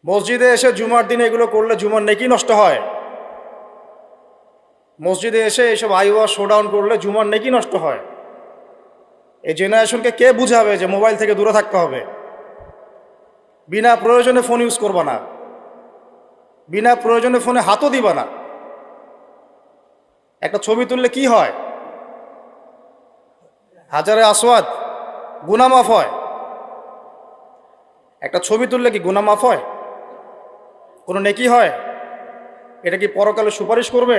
মসজিদে এসে জুমার দিনে এগুলো করলে জুমার নেকি নষ্ট হয়। মসজিদে এসে এইসব আইওয়া শোডাউন করলে জুমার নেকি নষ্ট হয়। এই জেনারেশনকে কে বুঝাবে যে মোবাইল থেকে দূরে থাকতে হবে? বিনা প্রয়োজনে ফোন ইউজ করবা না, বিনা প্রয়োজনে ফোনে হাতও দিবা না। একটা ছবি তুললে কি হয়? হাজারে আসওয়াদ, গুনাহ মাফ হয়। একটা ছবি তুললে কি গুনাহ মাফ হয়? কোনো নেকি হয়? এটা কি পরকালে সুপারিশ করবে?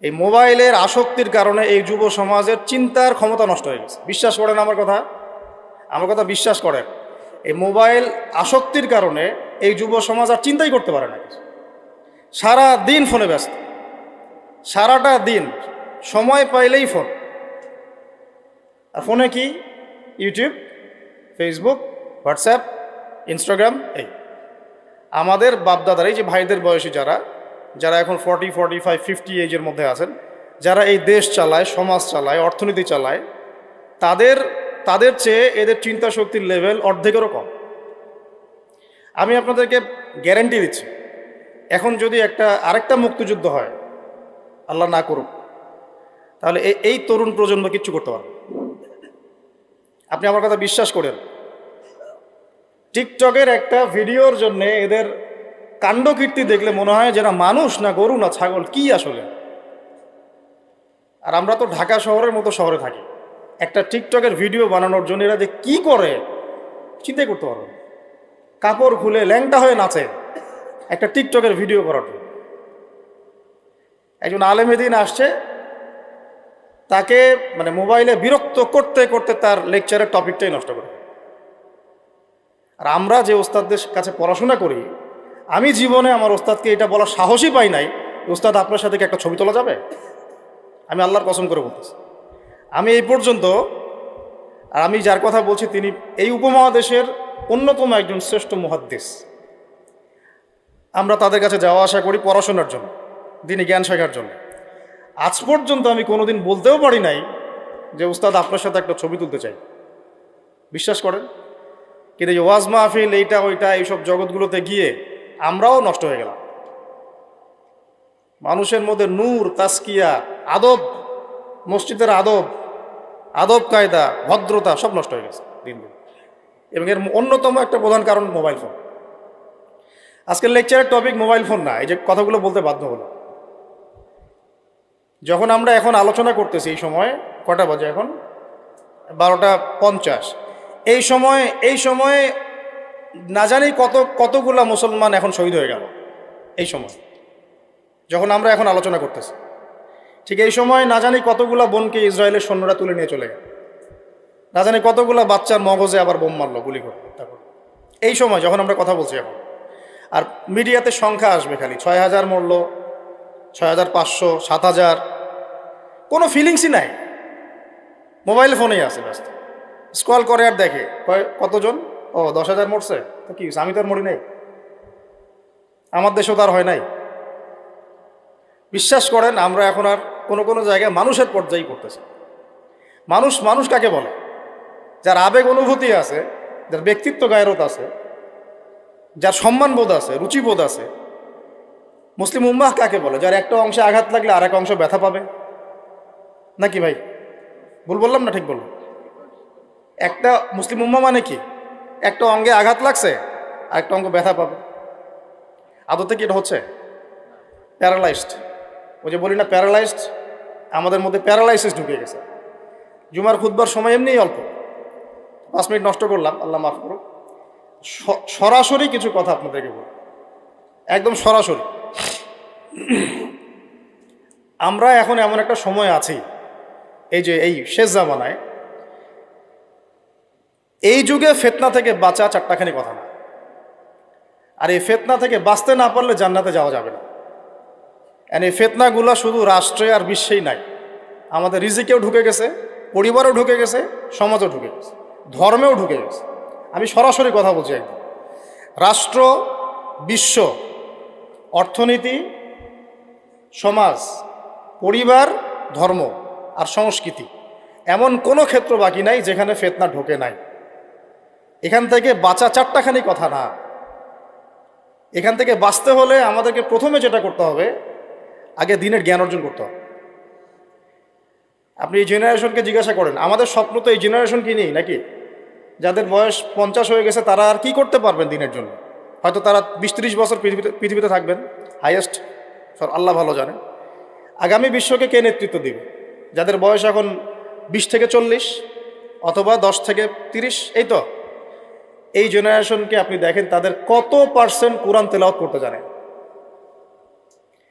এই মোবাইলের আসক্তির কারণে এই যুব সমাজের চিন্তার ক্ষমতা নষ্ট হয়ে গেছে। বিশ্বাস করেন আমার কথা? আমার কথা বিশ্বাস করেন। এই মোবাইল আসক্তির কারণে এই যুব সমাজ আর চিন্তাই করতে পারে না। সারা দিন ফোনে ব্যস্ত, সারাটা দিন সময় পাইলেই ফোন। আর ফোনে কি? YouTube, Facebook, WhatsApp, Instagram. এই আমাদের বাপদাদার, এই যে ভাইদের বয়সী যারা যারা এখন 40, 45, 50 এজের মধ্যে আছেন, যারা এই দেশ চালায়, সমাজ চালায়, অর্থনীতি চালায়, তাদের চেয়ে এদের চিন্তা শক্তির লেভেল অর্ধেকেরও কম। আমি আপনাদেরকে গ্যারান্টি দিচ্ছি, এখন যদি আরেকটা মুক্তিযুদ্ধ হয়, আল্লাহ না করুক, তাহলে এই তরুণ প্রজন্ম কিচ্ছু করতে পারবে। আপনি আমার কথা বিশ্বাস করেন। টিকটকের একটা ভিডিওর জন্য এদের কাণ্ডকীর্তি দেখলে মনে হয় যেন মানুষ না গরু না ছাগল, কি আসলে। আর আমরা তো ঢাকা শহরের মতো শহরে থাকি, একটা টিকটকের ভিডিও বানানোর জন্য এরা যে কি করে চিন্তাই করতে পারো। কাপড় খুলে ল্যাংটা হয়ে নাচে একটা টিকটকের ভিডিও করার জন্য। একজন আলেমেদিন আসছে, তাকে মানে মোবাইলে বিরক্ত করতে করতে তার লেকচারের টপিকটাই নষ্ট করে। আর আমরা যে ওস্তাদদের কাছে পড়াশোনা করি, আমি জীবনে আমার ওস্তাদকে এটা বলার সাহসই পাই নাই, ওস্তাদ আপনার সাথে কি একটা ছবি তোলা যাবে? আমি আল্লাহর কসম করে বলতেছি, আমি এই পর্যন্ত, আর আমি যার কথা বলছি তিনি এই উপমহাদেশের অন্যতম একজন শ্রেষ্ঠ মুহাদ্দিস। আমরা তাদের কাছে যাওয়া আসা করি পড়াশোনার জন্য, দিনী জ্ঞান শেখার জন্য। আজ পর্যন্ত আমি কোনোদিন বলতেও পারি নাই যে উস্তাদ আপনার সাথে একটা ছবি তুলতে চাই। বিশ্বাস করেন। কিন্তু এই ওয়াজ মাহফিল, এইটা ওইটা, এইসব জগৎগুলোতে গিয়ে আমরাও নষ্ট হয়ে গেলাম। মানুষের মধ্যে নূর, তাসকিয়া, আদব, মসজিদের আদব কায়দা, ভদ্রতা সব নষ্ট হয়ে গেছে দিন দিন। এবং এর অন্যতম একটা প্রধান কারণ মোবাইল ফোন। আজকের লেকচারের টপিক মোবাইল ফোন না, এই যে কথাগুলো বলতে বাধ্য হলো। যখন আমরা এখন আলোচনা করতেছি, এই সময় কটা বাজে? এখন 12:50। এই সময়ে না জানি কতগুলা মুসলমান এখন শহীদ হয়ে গেল। এই সময় যখন আমরা এখন আলোচনা করতেছি, ঠিক এই সময় না জানি কতগুলা বোনকে ইসরায়েলের সৈন্যরা তুলে নিয়ে চলে গেল। না জানি কতগুলা বাচ্চার মগজে আবার বোম মারলো, গুলি করে। এই সময় যখন আমরা কথা বলছি এখন, আর মিডিয়াতে সংখ্যা আসবে খালি 6,000 মরল, 6,500, 7,000, কোনো ফিলিংসই নাই। মোবাইল ফোনেই আছে ব্যস্ত, স্ক্রল করে আর দেখে কতজন, ও 10,000 মরছে, তো কি আমি তো আর মরি নাই, আমার দেশেও তো আর হয় নাই। বিশ্বাস করেন, আমরা এখন আর কোনো জায়গায় মানুষের পর্যায়ে করতেছি। মানুষ কাকে বলে? যার আবেগ অনুভূতি আছে, যার ব্যক্তিত্ব গায়রত আছে, যার সম্মানবোধ আছে, রুচিবোধ আছে। মুসলিম উম্মাহ কাকে বলে? যার একটা অংশে আঘাত লাগলে আর এক অংশ ব্যথা পাবে, নাকি ভাই? ভুল বললাম না ঠিক বললাম? একটা মুসলিম উম্মাহ মানে কি? একটা অঙ্গে আঘাত লাগছে আর একটা অঙ্গ ব্যথা পাবে। আদতে কি এটা হচ্ছে? প্যারালাইজড। ওই যে বলি না প্যারালাইজড, আমাদের মধ্যে প্যারালাইসিস ঢুকে গেছে। জুমার খুতবার সময় এমনিই অল্প, 5 মিনিট নষ্ট করলাম, আল্লাহ মাফ করুক। সরাসরি কিছু কথা আপনাদেরকে বলি, একদম সরাসরি। আমরা এখন এমন একটা সময় আছি, এই শেষ জামানায়, এই যুগে ফিতনা থেকে বাঁচা চারটাখানি কথা না। আর এই ফিতনা থেকে বাঁচতে না পারলে জান্নাতে যাওয়া যাবে না। এই ফিতনাগুলো শুধু রাষ্ট্রে আর বিশ্বেই নাই, আমাদের রিজিকেও ঢুকে গেছে, পরিবারেও ঢুকে গেছে, সমাজও ঢুকে গেছে, ধর্মেও ঢুকে গেছে। আমি সরাসরি কথা বলছি একদম। রাষ্ট্র, বিশ্ব, অর্থনীতি, সমাজ, পরিবার, ধর্ম আর সংস্কৃতি, এমন কোনো ক্ষেত্র বাকি নাই যেখানে ফিতনা ঢোকে নাই। এখান থেকে বাঁচা চারটাখানি কথা না, এখান থেকে বাঁচতে হলে আমাদেরকে প্রথমে যেটা করতে হবে, আগে দিনের জ্ঞান অর্জন করতে হবে। আপনি এই জেনারেশনকে জিজ্ঞাসা করেন, আমাদের স্বপ্ন তো এই জেনারেশন কি নেই নাকি? যাদের বয়স 50 হয়ে গেছে তারা আর কি করতে পারবেন দিনের জন্য? হয়তো তারা 20-30 বছর পৃথিবীতে থাকবেন হাইয়েস্ট, সব আল্লাহ ভালো জানে। আগামী বিশ্বকে কে নেতৃত্ব দিবে? যাদের বয়স এখন 20 থেকে 40 অথবা 10 থেকে 30, এই তো এই জেনারেশনকে আপনি দেখেন তাদের কত পার্সেন্ট কোরআন তেলাওয়াত করতে জানে।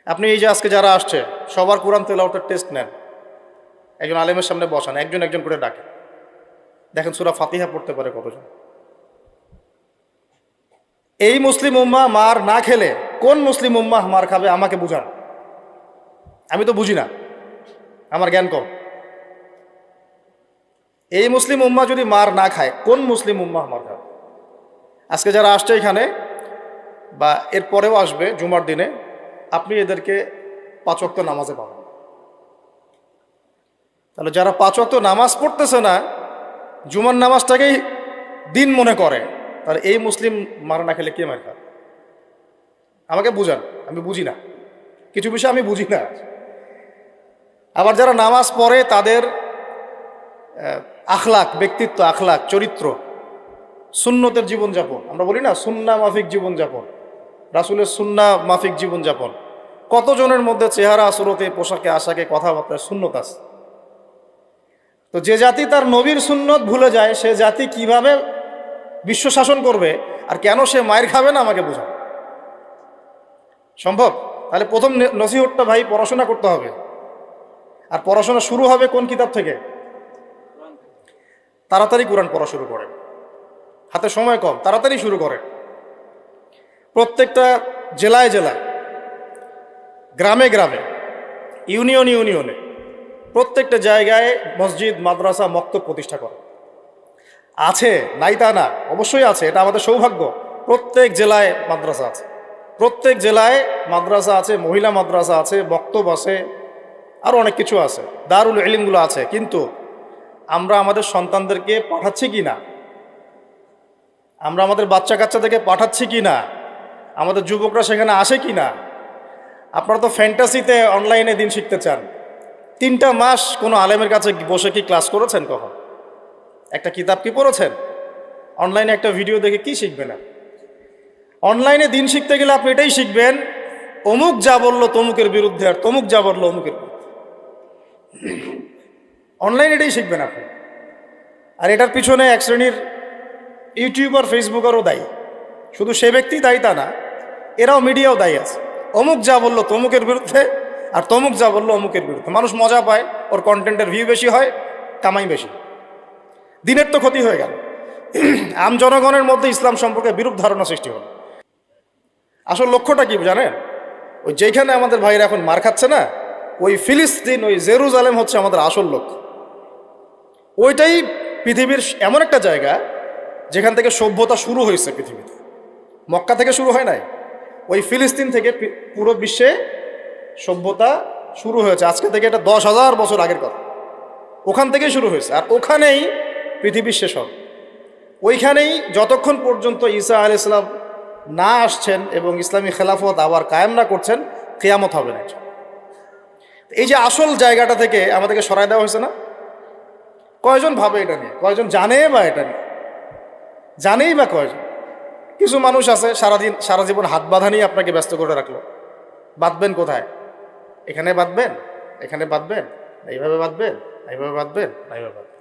আপনি এই যে আজকে যারা আসছে সবার কোরআন তেলাওয়াতের টেস্ট নেন, একজন আলেমের সামনে বসান, একজন একজন করে ডাকে, দেখেন সূরা ফাতিহা পড়তে পারে কতজন। এই মুসলিম উম্মাহ মার না খেলে কোন মুসলিম উম্মাহ মার খাবে আমাকে বুঝান। আমি তো বুঝি না, আমার জ্ঞান কম। এই মুসলিম উম্মাহ যদি মার না খায় কোন মুসলিম উম্মাহ মার খাবে? আজকে যারা আসছে এখানে বা এর পরেও আসবে জুমার দিনে, আপনি এদেরকে 5 ওয়াক্ত নামাজে পাবেন। তাহলে যারা 5 ওয়াক্ত নামাজ পড়তেছে না, জুমার নামাজটাকেই দিন মনে করে, তাহলে এই মুসলিম মার না খেলে কে মার খাবে? আমাকে বুঝান, আমি বুঝি না, কিছু বিষয় আমি বুঝি না। আবার যারা নামাজ পড়ে তাদের আখলাক, ব্যক্তিত্ব, আখলাক, চরিত্র, সুন্নতের জীবনযাপন, আমরা বলি না সুন্না মাফিক জীবনযাপন, রাসূলের সুন্না মাফিক জীবনযাপন, কতজনের মধ্যে চেহারা, সুরতে, পোশাকে, আশাকে, কথাবার্তায় সুন্নত আছে। তো যে জাতি তার নবীর সুন্নত ভুলে যায়, সে জাতি কিভাবে বিশ্ব শাসন করবে আর কেন সে মায়ের খাবে না? আমাকে বোঝান সম্ভব? তাহলে প্রথম নসিহতটা ভাই, পড়াশোনা করতে হবে। আর পড়াশোনা শুরু হবে কোন কিতাব থেকে? তাড়াতাড়ি কোরআন পড়া শুরু করেন, হাতে সময় কম, তাড়াতাড়ি শুরু করেন। প্রত্যেকটা জেলায় জেলায়, গ্রামে গ্রামে, ইউনিয়নে প্রত্যেকটা জায়গায় মসজিদ, মাদ্রাসা, মক্তব প্রতিষ্ঠা করে। আছে, নাই তা না, অবশ্যই আছে, এটা আমাদের সৌভাগ্য। প্রত্যেক জেলায় মাদ্রাসা আছে, প্রত্যেক জেলায় মাদ্রাসা আছে, মহিলা মাদ্রাসা আছে, মক্তব আছে, আরও অনেক কিছু আছে, দারুল ইলমগুলো আছে। কিন্তু আমরা আমাদের সন্তানদেরকে পাঠাচ্ছি কি না? আমরা আমাদের বাচ্চা কাচ্চাদেরকে পাঠাচ্ছি কি না? আমাদের যুবকরা সেখানে আসে কি না? আপনারা তো ফ্যান্টাসিতে অনলাইনে দিন শিখতে চান। 3টা মাস কোনো আলেমের কাছে বসে কি ক্লাস করেছেন? কখন একটা কিতাব কি পড়েছেন? অনলাইনে একটা ভিডিও দেখে কি শিখবেন? না, অনলাইনে দিন শিখতে গেলে আপনি এটাই শিখবেন, অমুক যা বললো তমুকের বিরুদ্ধে, আর তমুক যা বললো অমুকের বিরুদ্ধে। অনলাইন এটাই শিখবেন আপনি। আর এটার পিছনে এক শ্রেণীর ইউটিউবার, ফেসবুকারও দায়ী। শুধু সে ব্যক্তি দায়ী তা না, এরাও, মিডিয়াও দায়ী আছে। অমুক যা বললো তমুকের বিরুদ্ধে, আর তমুক যা বললো অমুকের বিরুদ্ধে। মানুষ মজা পায়, ওর কন্টেন্টের ভিউ বেশি হয়, কামাই বেশি, দিনের তো ক্ষতি হয়ে গেল। আম জনগণের মধ্যে ইসলাম সম্পর্কে বিরূপ ধারণা সৃষ্টি হল। আসল লক্ষ্যটা কি জানেন? ওই যেখানে আমাদের ভাইরা এখন মার খাচ্ছে না, ওই ফিলিস্তিন, ওই জেরুজালেম হচ্ছে আমাদের আসল লক্ষ্য। ওইটাই পৃথিবীর এমন একটা জায়গা যেখান থেকে সভ্যতা শুরু হয়েছে পৃথিবীতে। মক্কা থেকে শুরু হয় নাই, ওই ফিলিস্তিন থেকে পুরো বিশ্বে সভ্যতা শুরু হয়েছে। আজকে থেকে এটা 10,000 বছর আগের কথা, ওখান থেকেই শুরু হয়েছে। আর ওখানেই পৃথিবীর শেষ হবে। ওইখানেই যতক্ষণ পর্যন্ত ঈসা আলাইহিস সালাম না আসছেন এবং ইসলামী খেলাফত আবার কায়েম না করছেন, কিয়ামত হবে না। এই যে আসল জায়গাটা থেকে আমাদেরকে সরাই দেওয়া হয়েছে না? কয়জন ভাবে এটা নিয়ে? কয়জন জানে বা এটা নিয়ে? জানেই বা কয়জন? কিছু মানুষ আছে সারা জীবন হাত বাঁধা নিয়ে আপনাকে ব্যস্ত করে রাখলো। বাঁধবেন কোথায়? এখানে বাঁধবেন, এখানে বাঁধবেন, এইভাবে বাঁধবেন, এইভাবে বাঁধবেন, এইভাবে বাঁধবেন।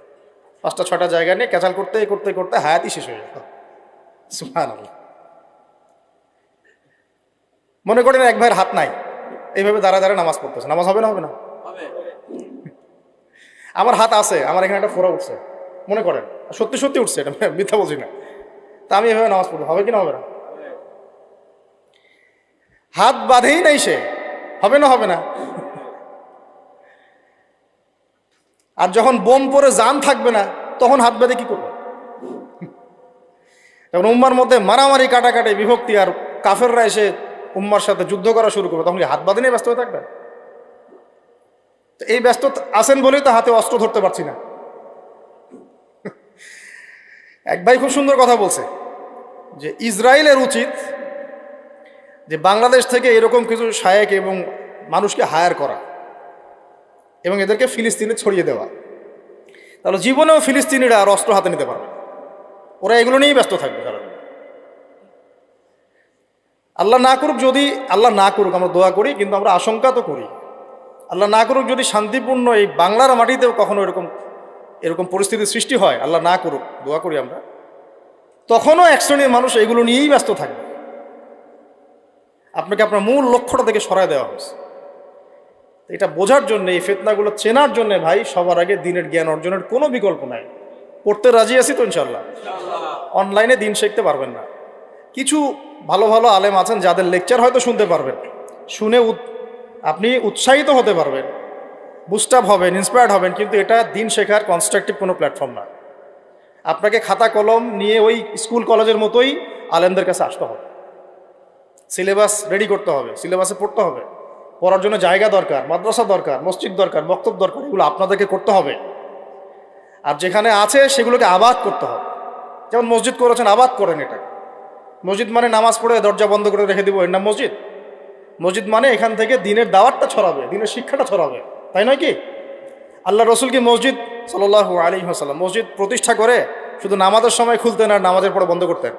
5টা-6টা জায়গা নিয়ে ক্যাচাল করতে করতে করতে হায়াতই শেষ হয়ে যেত। সুবহানাল্লাহ। মনে করেন এক ভাইয়ের হাত নাই, এইভাবে দাঁড়া দাঁড়া নামাজ পড়তেছে, নামাজ হবে না? হবে না? আমার হাত আছে, আমার এখানে একটা ফোড়া উঠছে, মনে করেন সত্যি সত্যি উঠছে, এটা মিথ্যা বলছি না, তা আমি এভাবে নামাজ পড়বো, হবে কি না? হবে না? হাত বাঁধেই নাই সে, হবে না? হবে না? আর যখন বোম পরে জান থাকবে না, তখন হাত বেঁধে কি করবে? যখন উম্মার মধ্যে মারামারি, কাটাকাটি, বিভক্তি, আর কাফেররা এসে উম্মার সাথে যুদ্ধ করা শুরু করবে, তখন কি হাত বাঁধে নিয়ে ব্যস্ত হয়ে থাকবে? এই ব্যস্ত আছেন বলেই তো হাতে অস্ত্র ধরতে পারছি না। এক ভাই খুব সুন্দর কথা বলছে যে ইসরায়েলের উচিত যে বাংলাদেশ থেকে এরকম কিছু শায়েক এবং মানুষকে হায়ার করা এবং এদেরকে ফিলিস্তিনে ছড়িয়ে দেওয়া, তাহলে জীবনেও ফিলিস্তিনিরা আর অস্ত্র হাতে নিতে পারবে, ওরা এগুলো নিয়েই ব্যস্ত থাকবে সারাদিন। আল্লাহ না করুক, যদি আল্লাহ না করুক, আমরা দোয়া করি কিন্তু আমরা আশঙ্কা তো করি, আল্লাহ না করুক যদি শান্তিপূর্ণ এই বাংলার মাটিতেও কখনো এরকম পরিস্থিতির সৃষ্টি হয়, আল্লাহ না করুক, দোয়া করি আমরা, তখনও এক শ্রেণীর মানুষ এগুলো নিয়েই ব্যস্ত থাকবে। আপনাকে আপনার মূল লক্ষ্যটা থেকে সরায় দেওয়া হয়েছে। এটা বোঝার জন্য, এই ফিতনাগুলো চেনার জন্য ভাই সবার আগে দিনের জ্ঞান অর্জনের কোনো বিকল্প নাই। পড়তে রাজি আছি তো ইনশাল্লাহ। অনলাইনে দিন শিখতে পারবেন না, কিছু ভালো ভালো আলেম আছেন যাদের লেকচার হয়তো শুনতে পারবেন, শুনে আপনি উৎসাহিত হতে পারবেন, বুস্ট আপ হবেন, ইন্সপায়ার্ড হবেন, কিন্তু এটা দিন শেখার কনস্ট্রাকটিভ কোনো প্ল্যাটফর্ম না। আপনাকে খাতা কলম নিয়ে ওই স্কুল কলেজের মতোই আলেমদের কাছে আসতে হবে, সিলেবাস রেডি করতে হবে, সিলেবাসে পড়তে হবে, পড়ার জন্য জায়গা দরকার, মাদ্রাসা দরকার, মসজিদ দরকার, বক্তব্য দরকার, এগুলো আপনাদেরকে করতে হবে। আর যেখানে আছে সেগুলোকে আবাদ করতে হবে। যেমন মসজিদ করেছেন, আবাদ করেন এটাকে। মসজিদ মানে নামাজ পড়ে দরজা বন্ধ করে রেখে দিব, এর নাম মসজিদ? মসজিদ মানে এখান থেকে দিনের দাওয়াতটা ছড়াবে, দিনের শিক্ষাটা ছড়াবে, তাই নয় কি? আল্লাহ রসুল কি মসজিদ সাল্লাল্লাহু আলাইহি ওয়াসাল্লাম মসজিদ প্রতিষ্ঠা করে শুধু নামাজের সময় খুলতেন আর নামাজের পরে বন্ধ করতেন?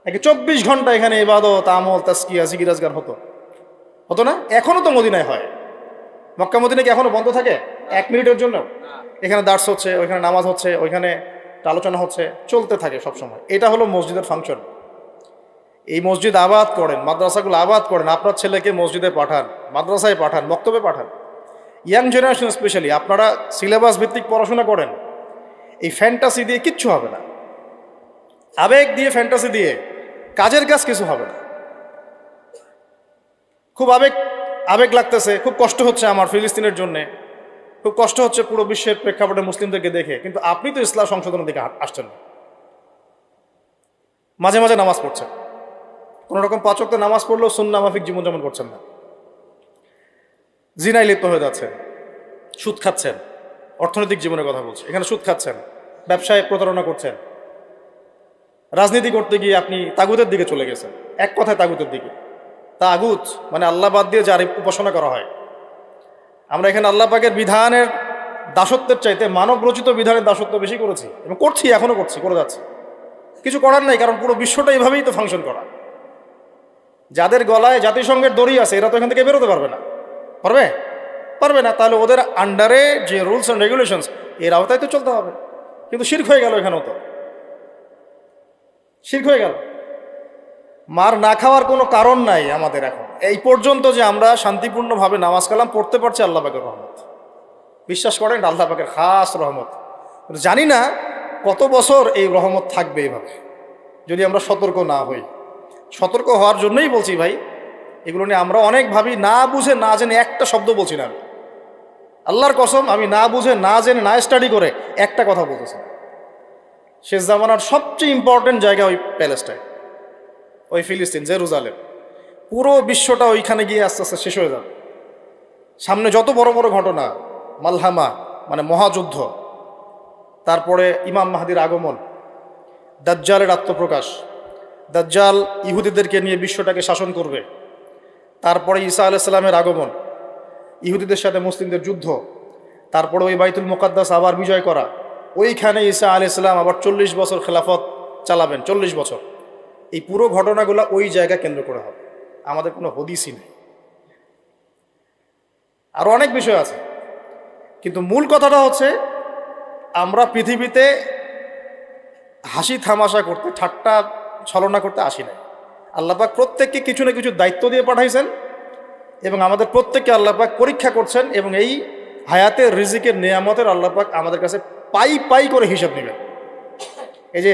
নাকি 24 ঘন্টা এখানে ইবাদত, আমল, তাজকিয়া, জিকির আজকার হতো না? এখনো তো মদিনায় হয়। মক্কা মদিনায় কি এখনো বন্ধ থাকে 1 মিনিটের জন্য? এখানে দার্স হচ্ছে, ওইখানে নামাজ হচ্ছে, ওইখানে আলোচনা হচ্ছে, চলতে থাকে সব সময়। এটা হলো মসজিদের ফাংশন। এই মসজিদ আবাদ করেন, মাদ্রাসাগুলো আবাদ করেন, আপনার ছেলেকে মসজিদে পাঠান, মাদ্রাসায় পাঠান, মক্তবে পাঠান। ইয়াং জেনারেশন স্পেশালি আপনারা সিলেবাস ভিত্তিক পড়াশোনা করেন। এই ফ্যান্টাসি দিয়ে কিচ্ছু হবে না, আবেগ দিয়ে, ফ্যান্টাসি দিয়ে কাজের কাজ কিছু হবে না। খুব আবেগ লাগতেছে, খুব কষ্ট হচ্ছে আমার ফিলিস্তিনের জন্যে, খুব কষ্ট হচ্ছে পুরো বিশ্বের প্রেক্ষাপটে মুসলিমদেরকে দেখে, কিন্তু আপনি তো ইসলাম সংশোধনের দিকে আসছেন না। মাঝে মাঝে নামাজ পড়ছেন, কোনো রকম 5 ওয়াক্ত নামাজ পড়লেও সুন্নাহ মাফিক জীবনযাপন করছেন না, জিনায় লিপ্ত হয়ে যাচ্ছেন, সুদ খাচ্ছেন, অর্থনৈতিক জীবনের কথা বলছি, এখানে সুদ খাচ্ছেন, ব্যবসায় প্রতারণা করছেন, রাজনীতি করতে গিয়ে আপনি তাগুতের দিকে চলে গেছেন। এক কথায় তাগুতের দিকে। তাগুত মানে আল্লাহ বাদ দিয়ে যার উপাসনা করা হয়। আমরা এখানে আল্লাহ পাকের বিধানের দাসত্বের চাইতে মানব রচিত বিধানের দাসত্ব বেশি করেছি এবং করছি, এখনো করছি, করে যাচ্ছি। কিছু করার নাই, কারণ পুরো বিশ্বটা এইভাবেই তো ফাংশন করা। যাদের গলায় জাতিসংঘের দড়ি আছে এরা তো এখান থেকে বেরোতে পারবে না। পারবে না, তাহলে ওদের আন্ডারে যে রুলস অ্যান্ড রেগুলেশনস এর আওতায় তো চলতে হবে। কিন্তু শিরক হয়ে গেল, এখানেও তো শিরক হয়ে গেল। মার না খাওয়ার কোনো কারণ নাই আমাদের এখন এই পর্যন্ত যে আমরা শান্তিপূর্ণভাবে নামাজ কালাম পড়তে পারছি, আল্লাহ পাকের রহমত। বিশ্বাস করেন, আল্লাহ পাকের খাস রহমত। জানি না কত বছর এই রহমত থাকবে এইভাবে যদি আমরা সতর্ক না হই। সতর্ক হওয়ার জন্যই বলছি ভাই, এগুলো নিয়ে আমরা অনেক ভাবি, না বুঝে না জেনে একটা শব্দ বলছি না আমি। আল্লাহর কসম, আমি না বুঝে না জেনে না স্টাডি করে একটা কথা বলতেছি। শেষ জামানার সবচেয়ে ইম্পর্টেন্ট জায়গা ওই প্যালেস্টাইন, ওই ফিলিস্তিন, জেরুজালেম। পুরো বিশ্বটা ওইখানে গিয়ে আস্তে আস্তে শেষ হয়ে যাবে। সামনে যত বড় বড় ঘটনা, মালহামা মানে মহাযুদ্ধ, তারপরে ইমাম মাহদির আগমন, দাজ্জালের আত্মপ্রকাশ, দাজ্জাল ইহুদিদেরকে নিয়ে বিশ্বটাকে শাসন করবে, তারপরে ঈসা আলাইহিস সালামের আগমন, ইহুদিদের সাথে মুসলিমদের যুদ্ধ, তারপরে ওই বাইতুল মুকাদ্দাস আবার বিজয় করা, ওইখানে ঈসা আলাইহিস সালাম আবার 40 বছর খেলাফত চালাবেন, 40 বছর। এই পুরো ঘটনাগুলো ওই জায়গা কেন্দ্র করে হবে, আমাদের কোনো হদিসই নেই। আরও অনেক বিষয় আছে, কিন্তু মূল কথাটা হচ্ছে আমরা পৃথিবীতে হাসি থামাশা করতে, ঠাট্টা ছলনা করতে আসি না। আল্লাহ পাক প্রত্যেককে কিছু না কিছু দায়িত্ব দিয়ে পাঠাইছেন এবং আমাদের প্রত্যেককে আল্লাহ পাক পরীক্ষা করছেন, এবং এই হায়াতের রিজিকের নিয়ামতের আল্লাহ পাক আমাদের কাছে পাই পাই করে হিসাব নেবেন। এই যে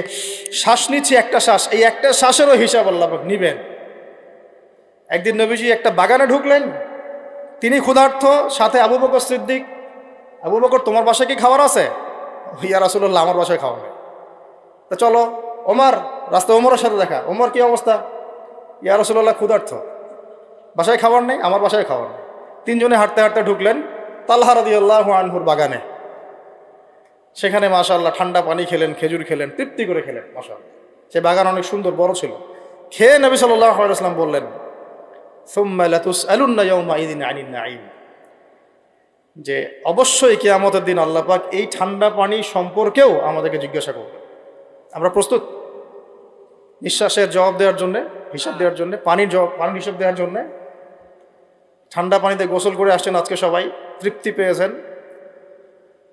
শ্বাস নিচ্ছি একটা শ্বাস, এই একটা শ্বাসেরও হিসাব আল্লাহ পাক নিবেন। একদিন নবীজি একটা বাগানে ঢুকলেন, তিনি ক্ষুধার্ত, সাথে আবু বকর সিদ্দিক। আবু বকর, তোমার বাসায় কি খাবার আছে? ইয়া রাসূলুল্লাহ, আমার বাসায় খাওয়া নেই। তা চলো। ওমর, রাস্তায় ওমরের সাথে দেখা। ওমর, কি অবস্থা? ইয়া রাসূলুল্লাহ, ক্ষুধার্ত, বাসায় খাবার নেই, আমার বাসায় খাবার নেই। তিনজনে হাঁটতে হাঁটতে ঢুকলেন তালহা রাদিয়াল্লাহু আনহুর বাগানে। সেখানে মাশাআল্লাহ ঠান্ডা পানি খেলেন, খেজুর খেলেন, তৃপ্তি করে খেলেন। মাশাআল্লাহ, সে বাগান অনেক সুন্দর বড় ছিল। খেয়ে নবী সাল্লাল্লাহু আলাইহি ওয়াসাল্লাম বললেন, সুম্মা লাতুসআলুন্না ইয়াওমাইযিন আনিন নাঈম, যে অবশ্যই কিয়ামতের দিন আল্লাহ পাক এই ঠান্ডা পানি সম্পর্কেও আমাদেরকে জিজ্ঞাসা করবে। আমরা প্রস্তুত নিঃশ্বাসের জবাব দেওয়ার জন্যে, হিসাব দেওয়ার জন্যে, পানির হিসাব দেওয়ার জন্যে? ঠান্ডা পানিতে গোসল করে আসছেন আজকে সবাই, তৃপ্তি পেয়েছেন।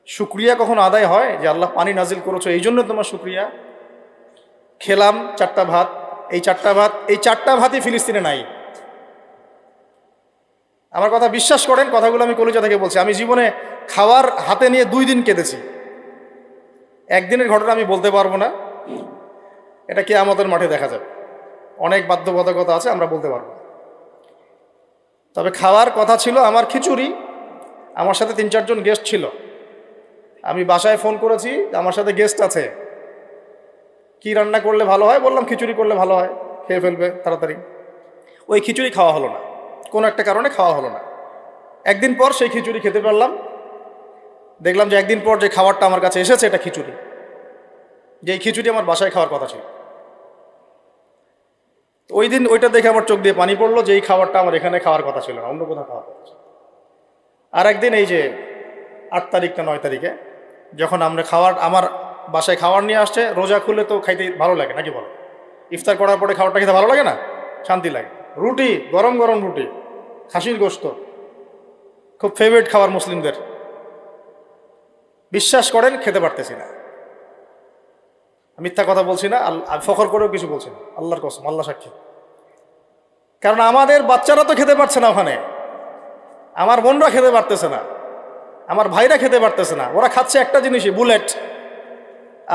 শুকরিয়া কখন আদায় হয় যে আল্লাহ পানি নাজিল করেছো, এই জন্য তোমার শুকরিয়া। খেলাম 4টা ভাত, এই 4টা ভাতই ফিলিস্তিনে নাই। আমার কথা বিশ্বাস করেন, কথাগুলো আমি কলিজা থেকে বলছি। আমি জীবনে খাওয়ার হাতে নিয়ে 2 দিন কেঁদেছি। একদিনের ঘটনা আমি বলতে পারবো না, এটা কিয়ামতের মাঠে দেখা যাবে। অনেক বাধ্যবাধকতা আছে, আমরা বলতে পারবো। তবে খাওয়ার কথা ছিল আমার খিচুড়ি। আমার সাথে 3-4 জন গেস্ট ছিল। আমি বাসায় ফোন করেছি, আমার সাথে গেস্ট আছে, কি রান্না করলে ভালো হয়? বললাম খিচুড়ি করলে ভালো হয়, খেয়ে ফেলবে তাড়াতাড়ি। ওই খিচুড়ি খাওয়া হলো না, কোনো একটা কারণে খাওয়া হলো না। একদিন পর সেই খিচুড়ি খেতে পারলাম। দেখলাম যে একদিন পর যে খাবারটা আমার কাছে এসেছে এটা খিচুড়ি, যে এই খিচুড়ি আমার বাসায় খাওয়ার কথা ছিল। ওই দিন ওইটা দেখে আমার চোখ দিয়ে পানি পড়লো যে এই খাবারটা আমার এখানে খাওয়ার কথা ছিল না, অন্য কোথাও খাওয়ার কথা ছিল। আর একদিন এই যে 8 তারিখ না 9 তারিখে যখন আমার বাসায় খাবার নিয়ে আসছে, রোজা খুলে তো খাইতে ভালো লাগে নাকি বলো? ইফতার করার পরে খাবারটা খেতে ভালো লাগে না? শান্তি লাগে। রুটি, গরম গরম রুটি, খাসির গোশত, খুব ফেভারিট খাবার মুসলিমদের। বিশ্বাস করেন খেতে পারতেছি না, মিথ্যা কথা বলছি না, ফখর করেও কিছু বলছি না, আল্লাহর কসম, আল্লাহ সাক্ষী। কারণ আমাদের বাচ্চারা তো খেতে পারছে না ওখানে, আমার বোনরা খেতে পারতেছে না, আমার ভাইরা খেতে পারতেছে না। ওরা খাচ্ছে একটা জিনিসই, বুলেট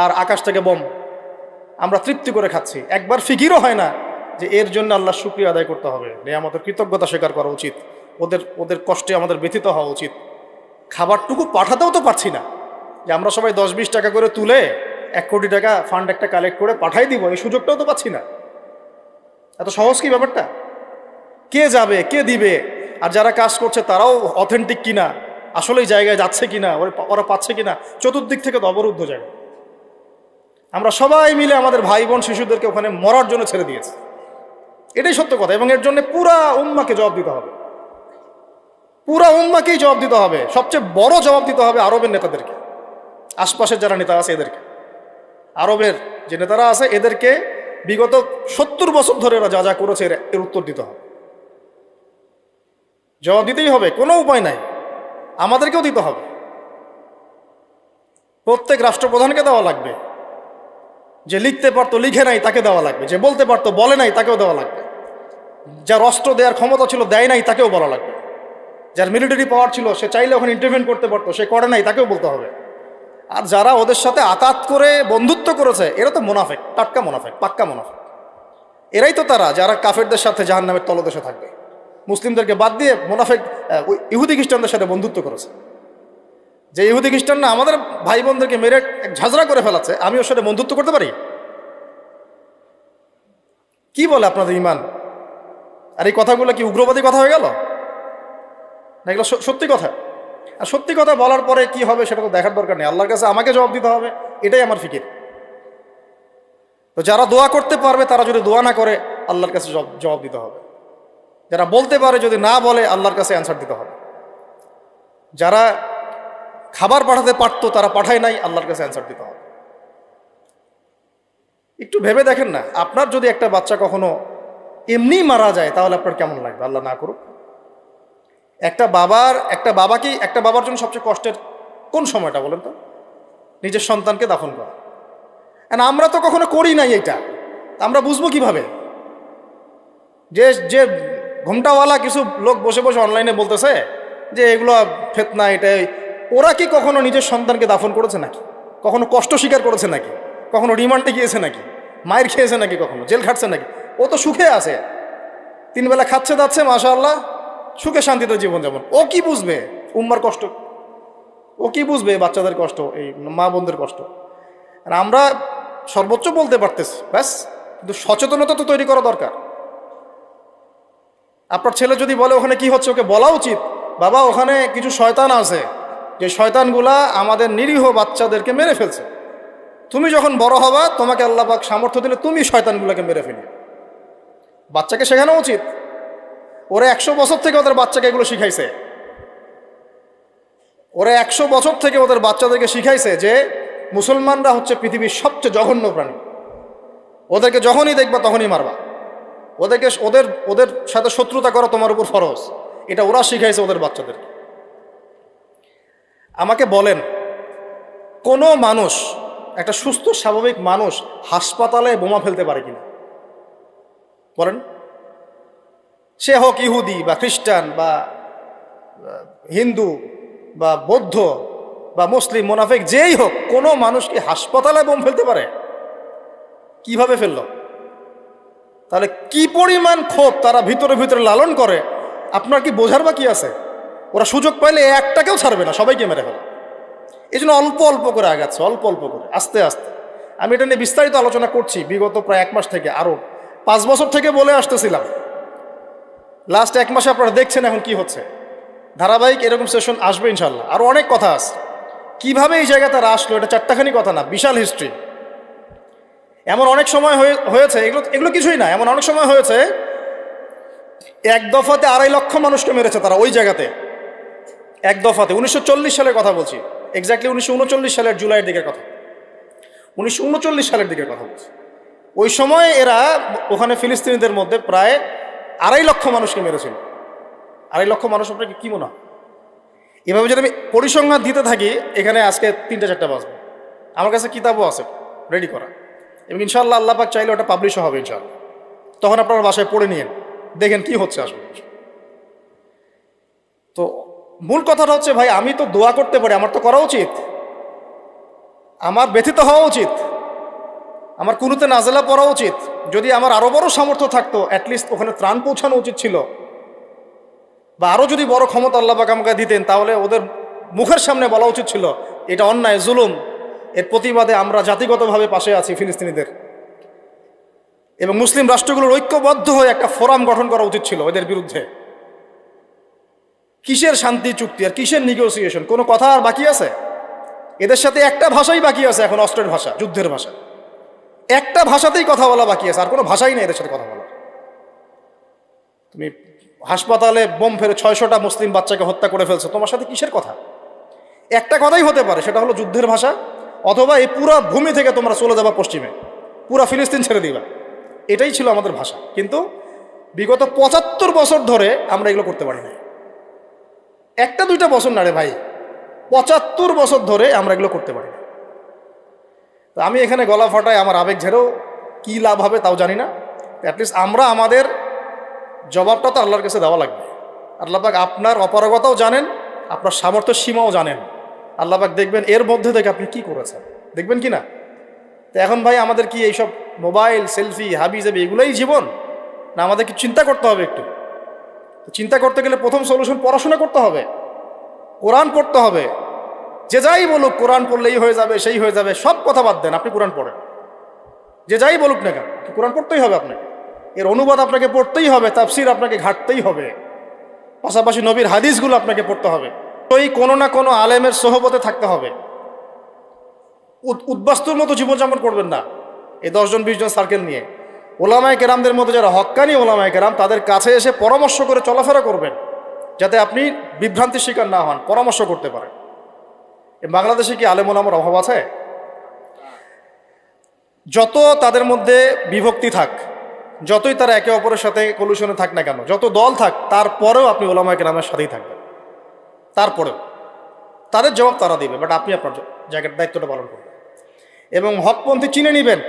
আর আকাশ থেকে বোম। আমরা তৃপ্তি করে খাচ্ছি, একবার ফিকিরও হয় না যে এর জন্য আল্লাহ শুকরিয়া আদায় করতে হবে, আমাদের কৃতজ্ঞতা স্বীকার করা উচিত, ওদের কষ্টে আমাদের ব্যথিত হওয়া উচিত। খাবারটুকু পাঠাতেও তো পারছি না, যে আমরা সবাই 10-20 টাকা করে তুলে 1 কোটি টাকা ফান্ড একটা কালেক্ট করে পাঠাই দিব, এই সুযোগটাও তো পাচ্ছি না। এত সহজ কি ব্যাপারটা? কে যাবে, কে দিবে? আর যারা কাজ করছে তারাও অথেন্টিক কিনা, আসলেই জায়গায় যাচ্ছে কিনা, ওরা পাচ্ছে কিনা, চতুর্দিক থেকে তো অবরুদ্ধ জায়গা। আমরা সবাই মিলে আমাদের ভাই বোন শিশুদেরকে ওখানে মরার জন্য ছেড়ে দিয়েছি, এটাই সত্য কথা। এবং এর জন্য পুরা উম্মাকে জবাব দিতে হবে, পুরা উম্মাকেই জবাব দিতে হবে। সবচেয়ে বড় জবাব দিতে হবে আরবের নেতাদেরকে, আশপাশের যারা নেতা আছে এদেরকে। আরবের যে নেতারা আছে এদেরকে বিগত 70 বছর ধরে এরা যা যা করেছে এর উত্তর দিতে হবে, জবাব দিতেই হবে, কোনো উপায় নাই। আমাদেরকেও দিতে হবে, প্রত্যেক রাষ্ট্রপ্রধানকে দেওয়া লাগবে। যে লিখতে পারতো লিখে নাই তাকে দেওয়া লাগবে, যে বলতে পারতো বলে নাই তাকেও দেওয়া লাগবে, যার অস্ত্র দেওয়ার ক্ষমতা ছিল দেয় নাই তাকেও বলা লাগবে, যার মিলিটারি পাওয়ার ছিল সে চাইলে ওখানে ইন্টারভেন করতে পারতো সে করে নাই তাকেও বলতে হবে। আর যারা ওদের সাথে আতাত করে বন্ধুত্ব করেছে এরা তো মুনাফেক, টাটকা মুনাফেক, পাক্কা মুনাফেক। এরাই তো তারা যারা কাফেরদের সাথে জাহান্নামের তলদেশে থাকবে। মুসলিমদেরকে বাদ দিয়ে মুনাফেক ইহুদি খ্রিস্টানদের সাথে বন্ধুত্ব করেছে। যে ইহুদি খ্রিস্টানরা আমাদের ভাই বোনদেরকে মেরে ঝাঁঝরা করে ফেলাচ্ছে, আমি ওর সাথে বন্ধুত্ব করতে পারি? কি বলে আপনাদের ইমান? আর এই কথাগুলো কি উগ্রবাদী কথা হয়ে গেল না? এগুলো সত্যি কথা। আর সত্যি কথা বলার পরে কি হবে সেটা তো দেখার দরকার নেই, আল্লাহর কাছে আমাকে জবাব দিতে হবে, এটাই আমার ফিকির। তো যারা দোয়া করতে পারবে তারা যদি দোয়া না করে আল্লাহর কাছে জবাব দিতে হবে। যারা বলতে পারে যদি না বলে আল্লাহর কাছে অ্যান্সার দিতে হবে। যারা খাবার পাঠাতে পারতো তারা পাঠায় নাই, আল্লাহর কাছে অ্যান্সার দিতে হবে। একটু ভেবে দেখেন না, আপনার যদি একটা বাচ্চা কখনো এমনি মারা যায় তাহলে আপনার কেমন লাগবে? আল্লাহ না করুক। একটা বাবার জন্য সবচেয়ে কষ্টের কোন সময়টা বলেন তো? নিজের সন্তানকে দাফন করা। আমরা তো কখনো করি নাই এটা, আমরা বুঝবো কিভাবে? যে ঘুমটাওয়ালা কিছু লোক বসে বসে অনলাইনে বলতেছে যে এগুলো ফিতনা, এটাই, ওরা কি কখনো নিজের সন্তানকে দাফন করেছে নাকি? কখনো কষ্ট স্বীকার করেছে নাকি? কখনো রিমান্ডে গিয়েছে নাকি? মায়ের খেয়েছে নাকি? কখনো জেল খাটছে নাকি? ও তো সুখে আছে, 3 বেলা খাচ্ছে যাচ্ছে, মাশাআল্লাহ, সুখে শান্তিতে জীবনযাপন। ও কি বুঝবে উম্মার কষ্ট? ও কি বুঝবে বাচ্চাদের কষ্ট, এই মা বোনদের কষ্ট? আর আমরা সর্বোচ্চ বলতে পারতেছি ব্যাস, কিন্তু সচেতনতা তো তৈরি করা দরকার। আপনার ছেলে যদি বলে ওখানে কি হচ্ছে, ওকে বলা উচিত, বাবা ওখানে কিছু শয়তান আছে, যে শয়তানগুলা আমাদের নিরীহ বাচ্চাদেরকে মেরে ফেলছে। তুমি যখন বড় হবা তোমাকে আল্লাহ পাক সামর্থ্য দিলে তুমি শয়তানগুলোকে মেরে ফেলি। বাচ্চাকে শেখানো উচিত। ওরা 100 বছর থেকে ওদের বাচ্চাকে এগুলো শিখাইছে। ওরা 100 বছর থেকে ওদের বাচ্চাদেরকে শিখাইছে যে মুসলমানরা হচ্ছে পৃথিবীর সবচেয়ে জঘন্য প্রাণী। ওদেরকে যখনই দেখবা তখনই মারবা, ওদেরকে ওদের ওদের সাথে শত্রুতা করা তোমার উপর ফরজ। এটা ওরা শিখাইছে ওদের বাচ্চাদেরকে। আমাকে বলেন, কোনো মানুষ, একটা সুস্থ স্বাভাবিক মানুষ হাসপাতালে বোমা ফেলতে পারে কিনা বলেন? সে হোক ইহুদি বা খ্রিস্টান বা হিন্দু বা বৌদ্ধ বা মুসলিম মুনাফিক যেই হোক, কোনো মানুষ কি হাসপাতালে বোম ফেলতে পারে? কিভাবে ফেললো? তাহলে কি পরিমাণ ক্ষোভ তারা ভিতরে ভিতরে লালন করে আপনার কি বোঝার বাকি আছে? ওরা সুযোগ পাইলে একটাকেও ছাড়বে না, সবাইকে মেরে ফেলে। এই জন্য অল্প অল্প করে আগাচ্ছে, অল্প অল্প করে, আস্তে আস্তে। আমি এটা নিয়ে বিস্তারিত আলোচনা করছি বিগত প্রায় 1 মাস থেকে, আরও 5 বছর থেকে বলে আসতেছিলাম। লাস্ট 1 মাসে আপনারা দেখছেন এখন কি হচ্ছে। ধারাবাহিক এরকম সেশন আসবে ইনশাল্লাহ। আরও অনেক কথা আছে কিভাবে এই জায়গাতে আসলো। এটা 4টাখানি কথা না, বিশাল হিস্ট্রি। এমন অনেক সময় হয়েছে, এগুলো কিছুই না, এমন অনেক সময় হয়েছে এক দফাতে 2.5 লক্ষ মানুষকে মেরেছে তারা ওই জায়গাতে, এক দফাতে। 1940 সালের কথা বলছি, এক্স্যাক্টলি 1939 সালের জুলাইয়ের দিকের কথা, 1939 সালের দিকের কথা বলছি। ওই সময় এরা ওখানে ফিলিস্তিনিদের মধ্যে প্রায় 2.5 লক্ষ মানুষকে মেরেছিল। 2.5 লক্ষ মানুষ আপনাকে কি মনে হয়? এভাবে যদি আমি পরিসংখ্যান দিতে থাকি, এখানে আজকে 3-4টা বাজবে। আমার কাছে কিতাবও আছে রেডি করা, এবং ইনশাআল্লাহ আল্লাহ পাক চাইলে ওটা পাবলিশও হবে ইনশাআল্লাহ। তখন আপনারা বাসায় পড়ে নিয়েন, দেখেন কি হচ্ছে আসলে। তো মূল কথাটা হচ্ছে, ভাই আমি তো দোয়া করতে পারি, আমার তো করা উচিত, আমার ব্যথিত হওয়া উচিত, আমার কুনুতে নাজেলা পড়া উচিত। যদি আমার আরো বড় সামর্থ্য থাকতো, অ্যাটলিস্ট ওখানে ত্রাণ পৌঁছানো উচিত ছিল, বা আরো যদি বড় ক্ষমতা আল্লাহ পাক আমাকে দিতেন, তাহলে ওদের মুখের সামনে বলা উচিত ছিল এটা অন্যায়, জুলুম, এর প্রতিবাদে আমরা জাতিগতভাবে পাশে আছি ফিলিস্তিনিদের। এবং মুসলিম রাষ্ট্রগুলোর ঐক্যবদ্ধ হয়ে একটা ফোরাম গঠন করা উচিত ছিল এদের বিরুদ্ধে। কিসের শান্তি চুক্তি আর কিসের নেগোসিয়েশন? কোনো কথা আর বাকি আছে? এদের সাথে একটা ভাষাই বাকি আছে এখন, অস্ত্রের ভাষা, যুদ্ধের ভাষা। একটা ভাষাতেই কথা বলা বাকি আছে, আর কোনো ভাষাই নেই এদের সাথে কথা বলা। তুমি হাসপাতালে বোম ফেলে 600টা মুসলিম বাচ্চাকে হত্যা করে ফেলছো, তোমার সাথে কিসের কথা? একটা কথাই হতে পারে, সেটা হলো যুদ্ধের ভাষা, অথবা এই পুরো ভূমি থেকে তোমরা চলে যাবা পশ্চিমে, পুরা ফিলিস্তিন ছেড়ে দিবা। এটাই ছিল আমাদের ভাষা। কিন্তু বিগত 75 বছর ধরে আমরা এগুলো করতে পারি না। 1-2টা বছর না রে ভাই, 75 বছর ধরে আমরা এগুলো করতে পারি না। তো আমি এখানে গলা ফাটাই, আমার আবেগ ঝেড়েও কি লাভ হবে তাও জানি না। অ্যাটলিস্ট আমরা আমাদের জবাবটা তো আল্লাহর কাছে দেওয়া লাগবে। আল্লাহ পাক আপনার অপারগতাও জানেন, আপনার সামর্থ্য সীমাও জানেন। আল্লাহ পাক দেখবেন এর মধ্যে থেকে আপনি কি করেছেন, দেখবেন কি না? তো এখন ভাই আমাদের কি এইসব মোবাইল, সেলফি, হাবি জাবি এগুলোই জীবন? না আমাদেরকে চিন্তা করতে হবে একটু? চিন্তা করতে গেলে প্রথম সলিউশন পড়াশোনা করতে হবে, কোরআন পড়তে হবে। যে যাই বলুক কোরআন পড়লেই হয়ে যাবে, সেই হয়ে যাবে, সব কথা বাদ দেন, আপনি কোরআন পড়েন। যে যাই বলুক না কেন, কোরআন পড়তেই হবে আপনাকে, এর অনুবাদ আপনাকে পড়তেই হবে, তাফসির আপনাকে ঘাটতেই হবে, পাশাপাশি নবীর হাদিসগুলো আপনাকে পড়তে হবে। তো এই কোনো না কোনো আলেমের সোহবতে থাকতে হবে। উদ্বাস্তুর মতো জীবনযাপন করবেন না এই 10-20 জন সার্কেল নিয়ে। ওলামায়ে কেরামদের মধ্যে যারা হক্কানি ওলামায়ে কেরাম, তাদের কাছে এসে পরামর্শ করে চলাফেরা করবেন, যাতে আপনি বিভ্রান্তির শিকার না হন, পরামর্শ করতে পারেন। বাংলাদেশে কি আলেম ওলামার অভাব আছে? যত তাদের মধ্যে বিভক্তি থাক, যতই তারা একে অপরের সাথে কলুশনে থাক না কেন, যত দল থাক, তারপরেও আপনি ওলামায়ে কেরামের সাথেই থাকবেন। তারপরেও তাদের জবাব তারা দিবে, বাট আপনি আপনার জায়গার দায়িত্বটা পালন করবেন। এবং হকপন্থী চিনে নেবেন।